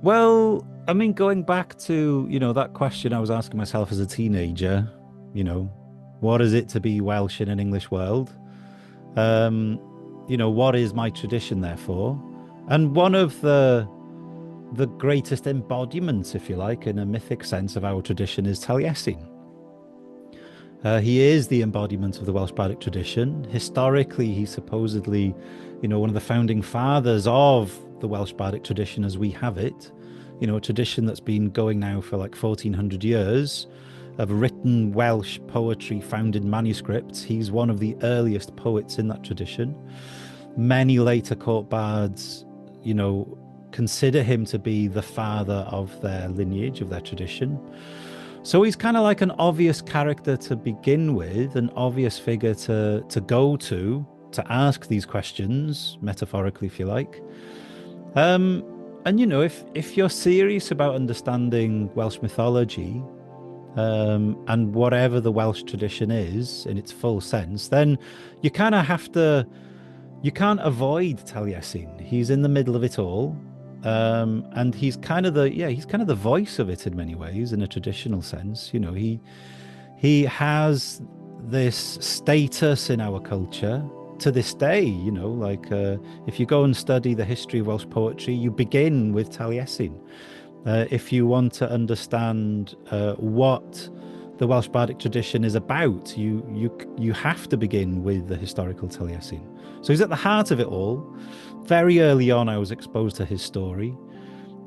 Well, I mean, going back to, that question I was asking myself as a teenager, you know, what is it to be Welsh in an English world? Um, what is my tradition therefore? And one of the greatest embodiments, if you like, in a mythic sense of our tradition is Taliesin. He is the embodiment of the Welsh bardic tradition. Historically, he's supposedly, one of the founding fathers of the Welsh bardic tradition as we have it. A tradition that's been going now for like 1400 years of written Welsh poetry found in manuscripts. He's one of the earliest poets in that tradition. Many later court bards, consider him to be the father of their lineage, of their tradition. So he's kind of like an obvious character to begin with, an obvious figure to go to ask these questions, metaphorically, if you like. And if you're serious about understanding Welsh mythology, and whatever the Welsh tradition is in its full sense, then you kind of have to, you can't avoid Taliesin. He's in the middle of it all. And he's kind of the voice of it in many ways, in a traditional sense. He has this status in our culture to this day. If you go and study the history of Welsh poetry, you begin with Taliesin. If you want to understand what the Welsh bardic tradition is about, you have to begin with the historical Taliesin. So he's at the heart of it all. Very early on, I was exposed to his story,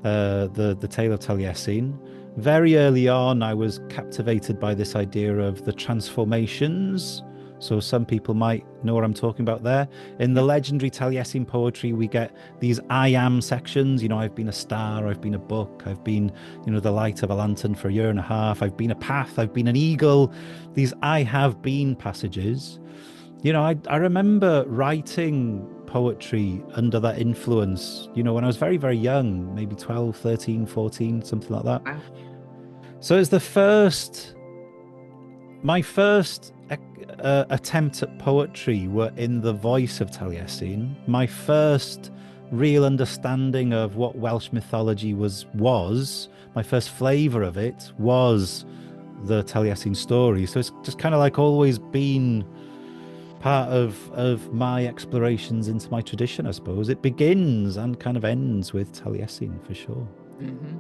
the tale of Taliesin. Very early on, I was captivated by this idea of the transformations. So some people might know what I'm talking about there. In the legendary Taliesin poetry, we get these I am sections. I've been a star, I've been a book, I've been, the light of a lantern for a year and a half, I've been a path, I've been an eagle. These I have been passages. I remember writing poetry under that influence, when I was very, very young, maybe 12, 13, 14, something like that. Wow. So it's my first attempt at poetry were in the voice of Taliesin. My first real understanding of what Welsh mythology was my first flavor of it was the Taliesin story. So it's just kind of like always been part of my explorations into my tradition, I suppose. It begins and kind of ends with Taliesin for sure. Hmm.